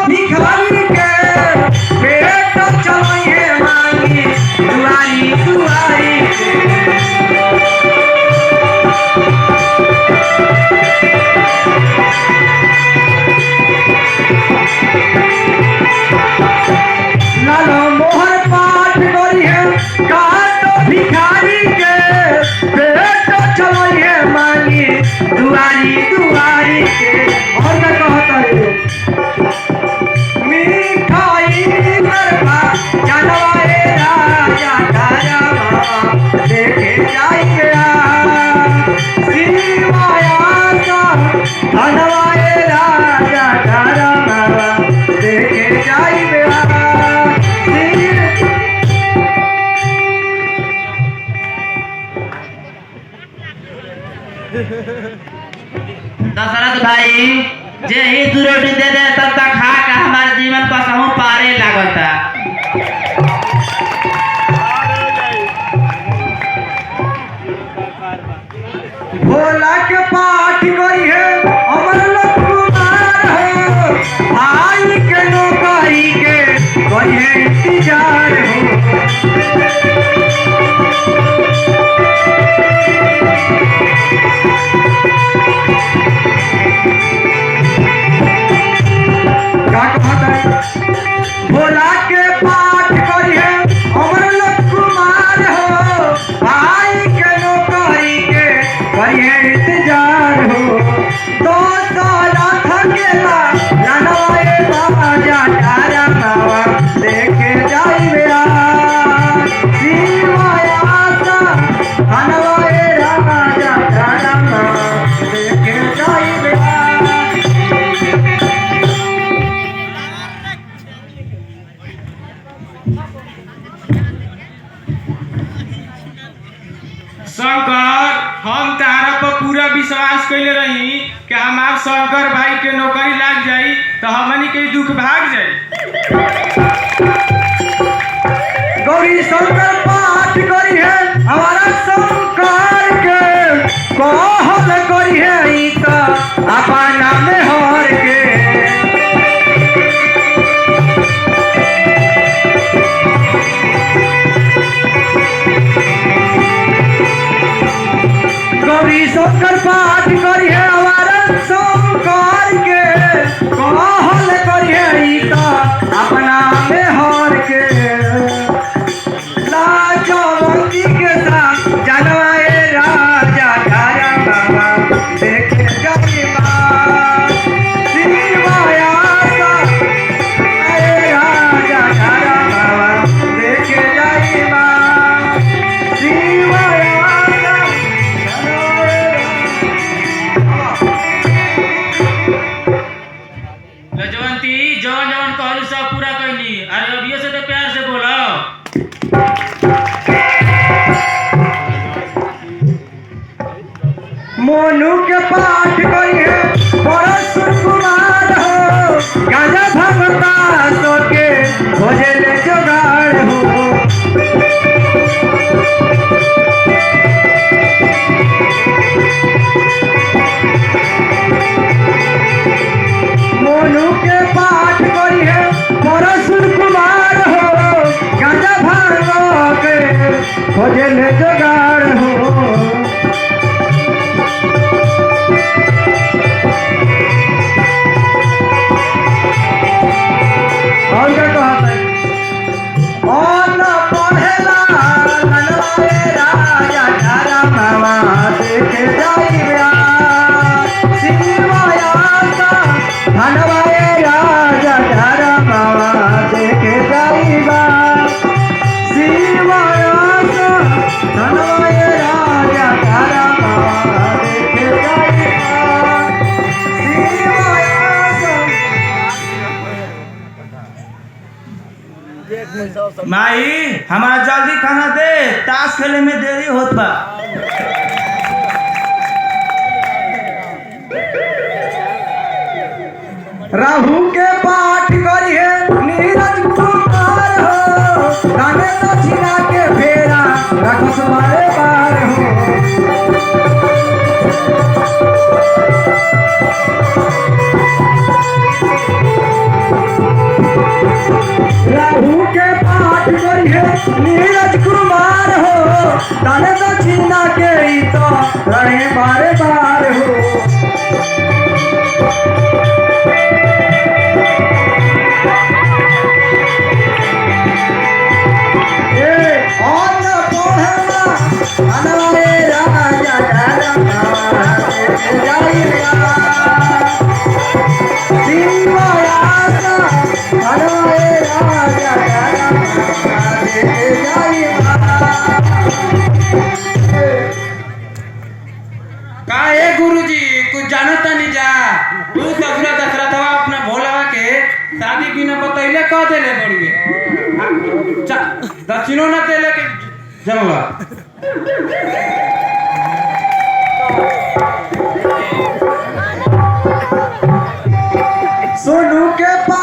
भिखारी के पेट चलाइए मांगी दुआरी दुआरी लालो मोहर पाठ करी है काटो भिखारी के पेट चलाइए मांगी दुआरी दुआरी के। और क्या कहता है मिठाई गरबा जानवाए राजा धारा बाबा देखे जाइए शिवाया सा धनवाए राजा धारा बाबा देखे जाइए। दशरथ भाई जे ही दू रोटी दे दे तब तक खा के हमारे जीवन का समूह पारे लागता। भोला के पाठ करी है अमर कुमार हो भाई के नौकरी के करी है इंतजार हो। भोला के पाठ करी है अमर कुमार हो भाई के नौकरी के करी है इंतजार हो। दो साला थकेला ननवाए बाजा तारा बाबा देखे जाइए शिवाया सा धनवाए राजा तारा बाबा देखे जाइए। शंकर हम तारा पर पूरा विश्वास कैले रही कि हमार शंकर भाई के नौकरी लाग जाई तो हमनी के दुख भाग जाई। गौरी शंकर पाठ करी है हमारा शंकर के कहल करी है ई तो अपना में हर के। गौरी शंकर पाठ करी है हमारा शंकर के कहल करी है ई तो अपना में हर के। लाजवंती के साथ जनवाए राजा धारा बाबा देखे जाइए शिवाया सा राजा धारा बाबा देखे जाइए शिवाया लजवंती जवन जवन कहलू सब पूरा कैली अरे अभियो से तो प्यार से बोलो। मोनू के पाठ करी है बड़ा सुकुमार हो गाजा भगता सो के खोजे ले जोगाड़ हो। मोनू के पाठ करी है बड़ा सुकुमार हो गाजा भागो के खोजे ले जोगाड़ हो। और क्या कहता है और न पढ़ेला ननवाए राजा धारा बाबा देखे जाइए शिवाया सा धनवाए राजा धारा बाबा देखे जाइए शिवाया सा धनवाए राजा धारा बाबा देखे जाइए शिवाया। माई हमारा जल्दी खाना दे ताश खेले में देरी होत बा। राहु के पाठ करी है नीरज कुमार हो गाने दक्षिणा के फेरा रखस बारे बार हो। राहु के पाठ करिए नीरज कुमार हो दान दक्षिणा के ही तो रहे बारे बार हो का ए गुरुजी कुछ जानता नहीं जा तू दशरथ दशरथवा अपना भोलावा के शादी बिना बतैले कह देले बड़ुए दक्षिणों न देले के जनवा सोनू के पास